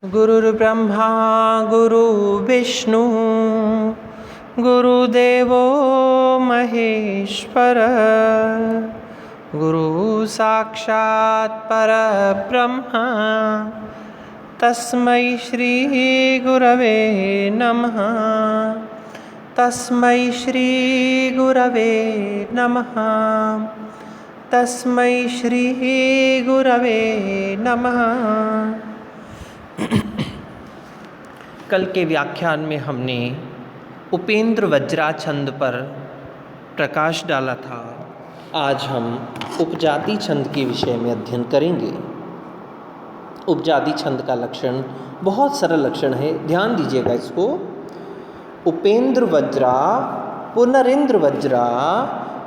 गुरुर्ब्रह्मा गुरुर्विष्णु गुरुदेवो महेश्वर गुरु साक्षात् परब्रह्म तस्मै श्री गुरवे नमः। तस्मै श्री गुरवे नमः। तस्मै श्री गुरवे नमः। कल के व्याख्यान में हमने उपेंद्र वज्रा छंद पर प्रकाश डाला था। आज हम उपजाति छंद के विषय में अध्ययन करेंगे। उपजाति छंद का लक्षण बहुत सरल लक्षण है, ध्यान दीजिएगा इसको। उपेंद्र वज्रा पुनरिंद्र वज्रा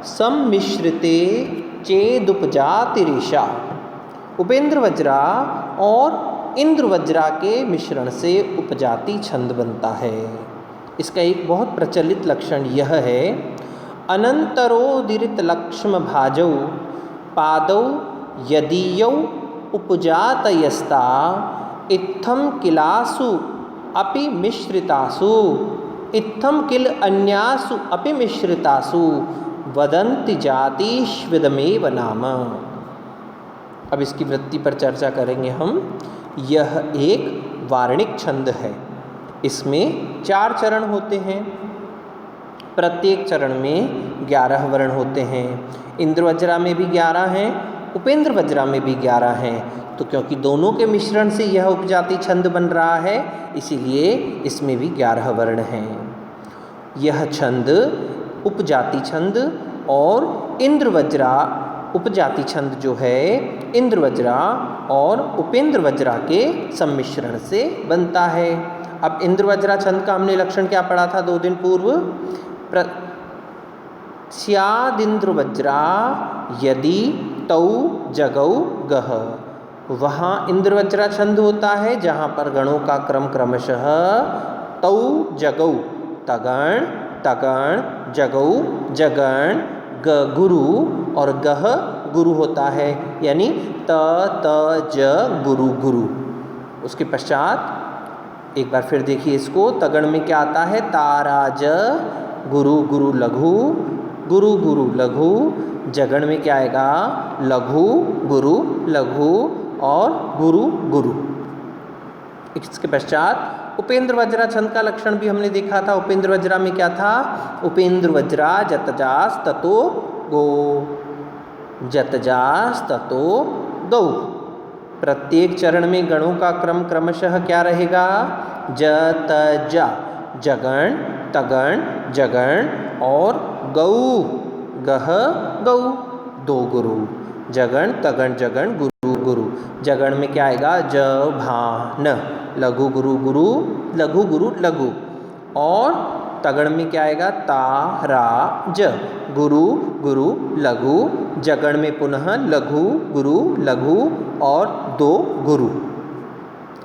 सम्मिश्रिते चेदुपजाति रेशा। उपेंद्र वज्रा और इंद्र वज्रा के मिश्रण से उपजाति छंद बनता है। इसका एक बहुत प्रचलित लक्षण यह है, अनंतरोदित लक्ष्म भाजौ पादौ यदीयौ उपजातयस्ता इत्थम किलासु अपि मिश्रितासु इत्थम किल अन्यासु अपि मिश्रितासु वदन्ति जातिष्विदमेव नाम। अब इसकी वृत्ति पर चर्चा करेंगे हम। यह एक वार्णिक छंद है। इसमें 4 चरण होते हैं। प्रत्येक चरण में 11 वर्ण होते हैं। इंद्र वज्रा में भी 11 हैं, उपेंद्र वज्रा में भी 11 हैं। तो क्योंकि दोनों के मिश्रण से यह उपजाति छंद बन रहा है, इसीलिए इसमें भी 11 वर्ण हैं। यह छंद उपजाति छंद और इंद्र वज्रा उपजाति छंद जो है इंद्र वज्रा और उपेंद्र वज्रा के सम्मिश्रण से बनता है। अब इंद्र वज्रा छंद का हमने लक्षण क्या पढ़ा था 2 दिन पूर्व? स्यादिंद्र वज्रा यदि तौ जगौ गह। वहाँ इंद्र वज्रा छंद होता है जहाँ पर गणों का क्रम क्रमशः तौ जगौ तगण तगण जगौ जगण ग गुरु और गह गुरु होता है, यानी त त ज गुरु गुरु। उसके पश्चात एक बार फिर देखिए इसको। तगण में क्या आता है? तारा ज गुरु गुरु लघु गुरु गुरु लघु। जगण में क्या आएगा? लघु गुरु लघु और गुरु गुरु। इसके पश्चात उपेंद्र वज्रा छंद का लक्षण भी हमने देखा था। उपेंद्र वज्रा में क्या था? उपेंद्र वज्रा जतजास ततो गो जतजास ततो गौ। प्रत्येक चरण में गणों का क्रम क्रमशः क्या रहेगा? जतजा जगण तगण जगण और गौ गह गौ। 2 गुरु जगण तगण जगण गुरु गुरु। जगण में क्या आएगा? ज भान लघु गुरु गुरु लघु गुरु लघु। और तगण में क्या आएगा? ता रा ज गुरु गुरु लघु। जगण में पुनः लघु गुरु लघु और 2 गुरु।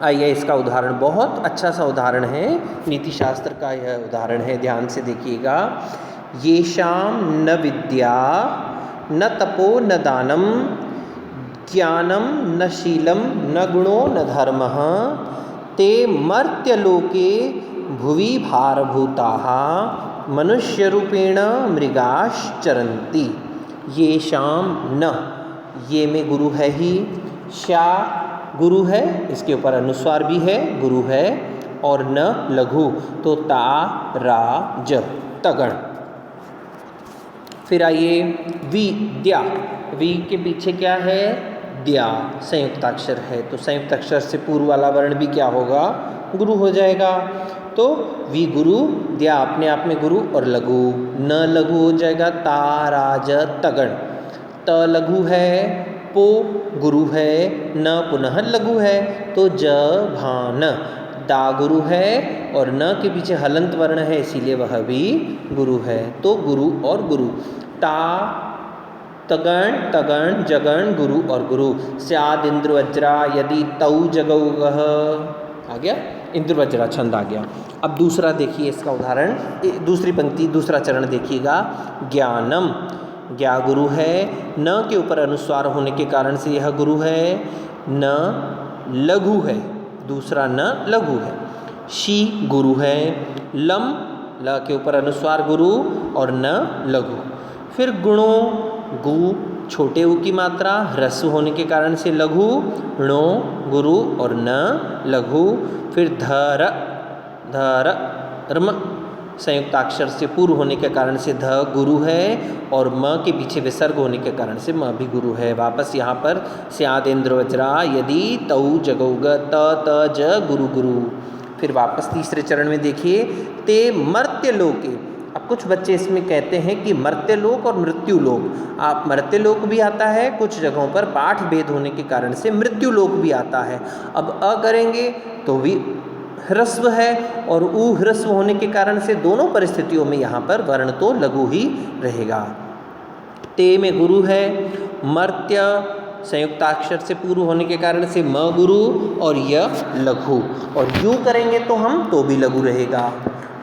आइए इसका उदाहरण, बहुत अच्छा सा उदाहरण है, नीति शास्त्र का यह उदाहरण है, ध्यान से देखिएगा। येषां न विद्या न तपो न दानम ज्ञानम न शीलम न गुणो न धर्मः ते मर्त्यलोके भुवि भारभूताः मनुष्यरूपेण मृगाश्चरन्ति। येषां न, ये में गुरु है ही, शा गुरु है, इसके ऊपर अनुस्वार भी है, गुरु है, और न लघु तो ता रा ज तगण। फिर आइए विद्या। वी के पीछे क्या है? द्या, संयुक्ताक्षर है, तो संयुक्ताक्षर से पूर्व वाला वर्ण भी क्या होगा? गुरु हो जाएगा। तो वी गुरु, द्या अपने आप में गुरु और लघु, न लघु हो जाएगा ता रा ज तगण। त लघु है, पो गुरु है, न पुनः लघु है, तो ज भान। दा गुरु है और न के पीछे हलंत वर्ण है, इसीलिए वह भी गुरु है। तो गुरु और गुरु। ता तगण तगण जगण गुरु और गुरु। स्याद इंद्र वज्रा यदि तौ जगौ गह। आ गया इंद्र वज्रा छंद आ गया। अब दूसरा देखिए इसका उदाहरण, दूसरी पंक्ति दूसरा चरण देखिएगा। ज्ञानम, ज्ञा गुरु है, न के ऊपर अनुस्वार होने के कारण से यह गुरु है। न लघु है, दूसरा न लघु है। शी गुरु है, लम ल के ऊपर अनुस्वार गुरु और न लघु। फिर गुणों, गु छोटे ऊ की मात्रा, ह्रस्व होने के कारण से लघु, णो गुरु और न लघु। फिर धर, धर रम संयुक्ताक्षर से पूर्व होने के कारण से ध गुरु है और म के पीछे विसर्ग होने के कारण से म भी गुरु है। वापस यहाँ पर स्यादेन्द्र वज्रा यदि तऊ जगौग त त ज गुरु गुरु। फिर वापस तीसरे चरण में देखिए, ते मर्त्य लोके। अब कुछ बच्चे इसमें कहते हैं कि मर्त्यलोक और मृत्युलोक, आप मर्त्यलोक भी आता है, कुछ जगहों पर पाठ भेद होने के कारण से मृत्युलोक भी आता है। अब अ करेंगे तो भी ह्रस्व है और ऊ ह्रस्व होने के कारण से दोनों परिस्थितियों में यहाँ पर वर्ण तो लघु ही रहेगा। ते में गुरु है, मर्त्य संयुक्ताक्षर से पूर्व होने के कारण से म गुरु और य लघु, और यूँ करेंगे तो हम तो भी लघु रहेगा।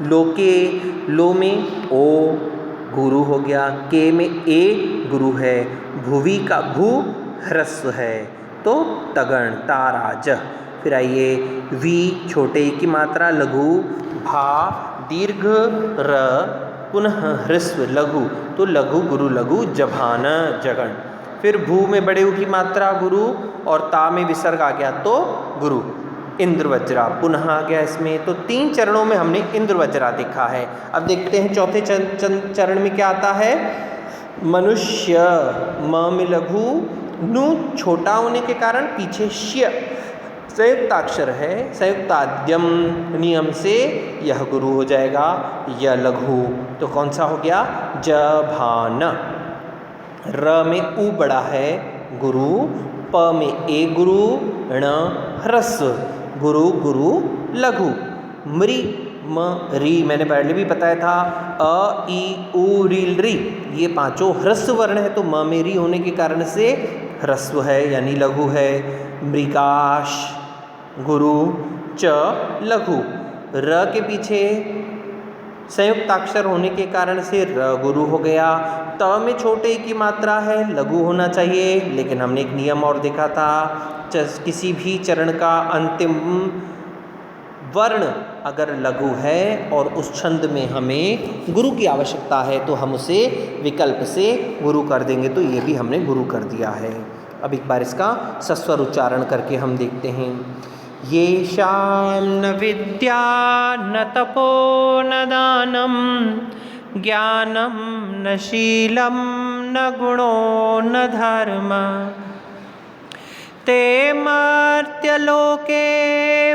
लोके, लो में ओ गुरु हो गया, के में ए गुरु है, भुवि का भू ह्रस्व है तो तगण ताराज। फिर आइए, वी छोटे ई की मात्रा लघु, भा दीर्घ र पुनः ह्रस्व लघु तो लघु गुरु लघु जभान जगण। फिर भू में बड़े ऊ की मात्रा गुरु और ता में विसर्ग आ गया तो गुरु। इंद्रवज्रा पुनः आ गया इसमें। तो 3 चरणों में हमने इंद्रवज्रा देखा है। अब देखते हैं चौथे चरण में क्या आता है। मनुष्य, म में लघु, नु छोटा होने के कारण पीछे श्य संयुक्ताक्षर है, संयुक्ताद्यम नियम से यह गुरु हो जाएगा, यह लघु। तो कौन सा हो गया, जभान। र में ऊ बड़ा है गुरु, प में ए गुरु, ण ह्रस्व गुरु गुरु लघु। मृ म री मैंने पहले भी बताया था, अ ई उ रील री ये पांचों ह्रस्व वर्ण है तो म में री होने के कारण से ह्रस्व है यानी लघु है। मृगाश गुरु, च लघु। र के पीछे संयुक्ताक्षर होने के कारण से र गुरु हो गया। त में छोटे ई की मात्रा है, लघु होना चाहिए, लेकिन हमने एक नियम और देखा था, किसी भी चरण का अंतिम वर्ण अगर लघु है और उस छंद में हमें गुरु की आवश्यकता है तो हम उसे विकल्प से गुरु कर देंगे, तो ये भी हमने गुरु कर दिया है। अब एक बार इसका सस्वर उच्चारण करके हम देखते हैं। येषां न विद्या न तपो न दानं ज्ञानं न शीलं न गुणो न धर्म ते मर्त्यलोके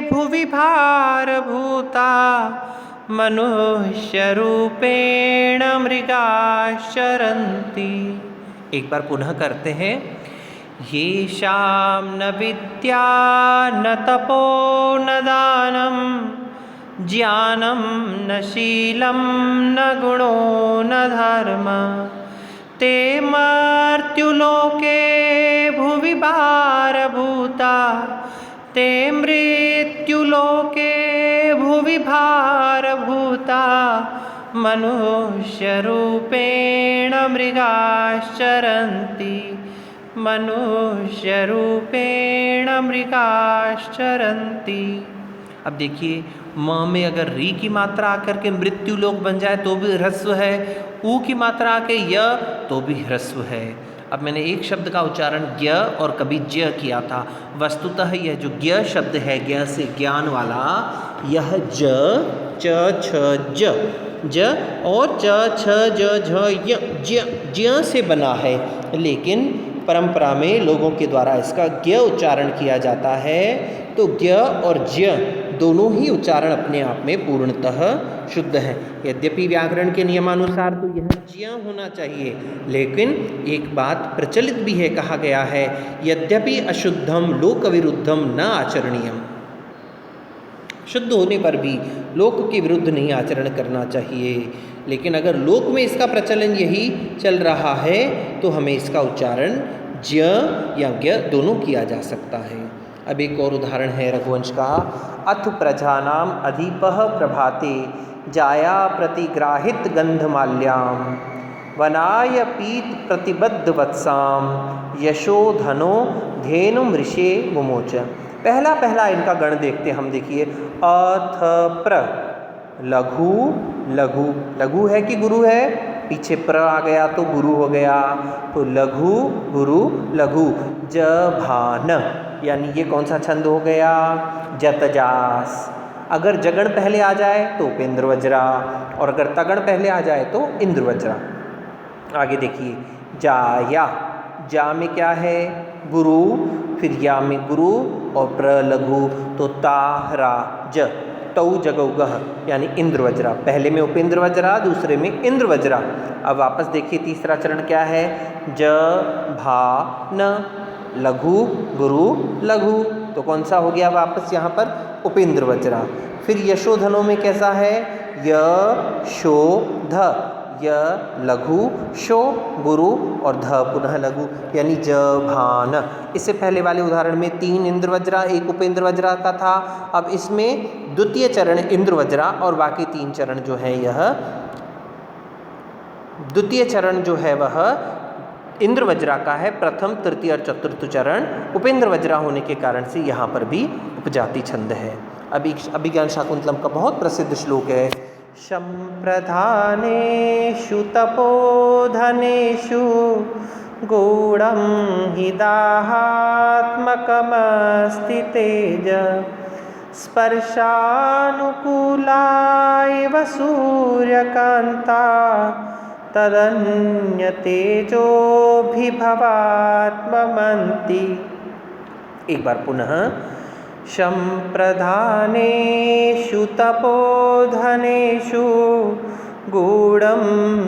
भुवि भारभूता मनुष्यरूपेण मृगाश्चरन्ति। एक बार पुनः करते हैं। येषां न विद्या न तपो न दानं ज्ञानं न शीलं न गुणो न धर्म ते मर्त्युलोके भुवि भारभूता ते मृत्युलोके भुवि भारभूता मनुष्यरूपेण मृगाश्चरन्ति मनुष्यरूपेण मृगाश्चरन्ति। अब देखिए, म में अगर री की मात्रा आकर के मृत्युलोक बन जाए तो भी ह्रस्व है, ऊ की मात्रा आके य तो भी ह्रस्व है। अब मैंने एक शब्द का उच्चारण ज्ञ और कभी ज्य किया था। वस्तुतः यह जो ज्ञ शब्द है, ज्ञ से ज्ञान वाला, यह ज च छ ज ज और च छ ज झ य ज्य से बना है, लेकिन परंपरा में लोगों के द्वारा इसका ज्ञ उच्चारण किया जाता है। तो ज्ञ और ज्य दोनों ही उच्चारण अपने आप में पूर्णतः शुद्ध है। यद्यपि व्याकरण के नियमानुसार तो यह ज्य होना चाहिए, लेकिन एक बात प्रचलित भी है, कहा गया है यद्यपि अशुद्धम लोक विरुद्धम न आचरणीयम। शुद्ध होने पर भी लोक के विरुद्ध नहीं आचरण करना चाहिए, लेकिन अगर लोक में इसका प्रचलन यही चल रहा है तो हमें इसका उच्चारण ज्य या ज्ञ दोनों किया जा सकता है। अब एक और उदाहरण है रघुवंश का। अथ प्रजानाम अधिपः प्रभाते जाया प्रतिग्राहित गंधमाल्याम वनाय पीत प्रतिबद्ध वत्साम यशो धनो धेनु मृषे मुमोच। पहला पहला इनका गण देखते हम, देखिए अथ प्र, लघु लघु, लघु है कि गुरु है, पीछे प्र आ गया तो गुरु हो गया, तो लघु गुरु लघु। जभान, यानी ये कौन सा छंद हो गया, जतजास। अगर जगण पहले आ जाए तो उपेंद्र वज्रा, और अगर तगण पहले आ जाए तो इंद्र वज्रा। आगे देखिए जाया, जा में क्या है, गुरु, फिर या में गुरु और प्र लघु, तो ता रा ज, तौ जगौ गह, यानी इंद्र वज्रा। पहले में उपेंद्र वज्रा, दूसरे में इंद्र वज्रा। अब वापस देखिए तीसरा चरण क्या है, ज भा न, लघु गुरु लघु, तो कौन सा हो गया वापस यहाँ पर, उपेंद्र वज्रा। फिर यशोधनों में कैसा है, य शो ध, य लघु, शो गुरु और ध पुनः लघु, यानी जभान। इससे पहले वाले उदाहरण में 3 इंद्र वज्रा 1 उपेंद्र वज्रा का था। अब इसमें द्वितीय चरण इंद्र वज्रा और बाकी 3 चरण जो है, यह द्वितीय चरण जो है वह इंद्र वज्रा का है। प्रथम तृतीय और चतुर्थ चरण उपेंद्र वज्रा होने के कारण से यहाँ पर भी उपजाति छंद है। अभिज्ञान शाकुंतलम का बहुत प्रसिद्ध श्लोक है, संप्रधानेषु तपोधनेषु गूढ़ं हि दाहात्मकमस्ति तेज, स्पर्शानुकूला इव सूर्यकान्ता, तदन्यतेजोभिभवात्ममन्ति। एक बार पुनः, संप्रधानेषु तपोधनेषु गूढ़ं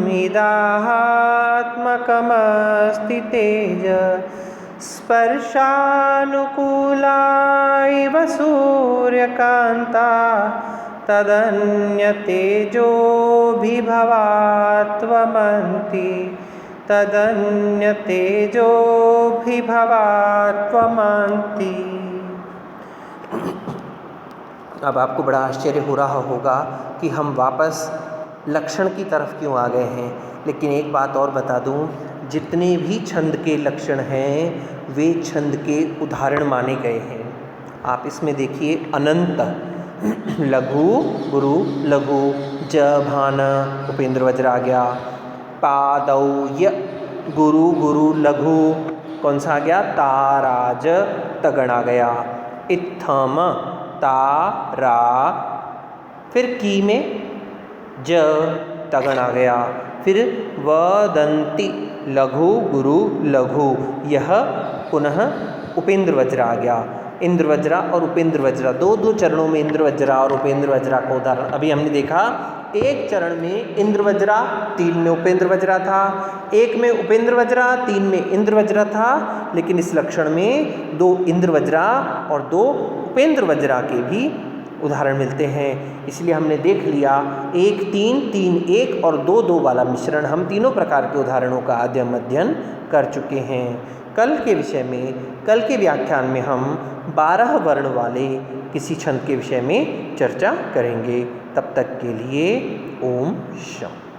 हि दाहात्मकमस्ति तेज, स्पर्शानुकूला इव सूर्यकान्ता, तदन्यतेजोभिभवात्ममन्ति, तदन्यतेजोभिभवात्ममन्ति। अब आपको बड़ा आश्चर्य हो रहा होगा कि हम वापस लक्षण की तरफ क्यों आ गए हैं, लेकिन एक बात और बता दूं, जितने भी छंद के लक्षण हैं वे छंद के उदाहरण माने गए हैं। आप इसमें देखिए अनंत, लघु गुरु लघु, जभान उपेंद्र वज्रा आ गया, पादौय गुरु गुरु लघु, कौन सा आ गया, ताराज तगण आ गया, इत्थम तारा, फिर की में ज तगण आ गया, फिर वदंती लघु गुरु लघु, यह पुनः उपेंद्र वज्रा आ गया। इंद्र वज्रा और उपेंद्र वज्रा, दो चरणों में इंद्र वज्रा और उपेंद्र वज्रा का उदाहरण अभी हमने देखा। एक चरण में इंद्र वज्रा, 3 में उपेंद्र वज्रा था, एक में उपेंद्र वज्रा 3 में इंद्र वज्रा था, लेकिन इस लक्षण में 2 इंद्र वज्रा और 2 उपेंद्र वज्रा के भी उदाहरण मिलते हैं। इसलिए हमने देख लिया 1 3 3 1 और 2 2 वाला मिश्रण, हम तीनों प्रकार के उदाहरणों का अध्ययन कर चुके हैं। कल के विषय में, कल के व्याख्यान में हम 12 वर्ण वाले किसी छंद के विषय में चर्चा करेंगे। तब तक के लिए ओम शांति।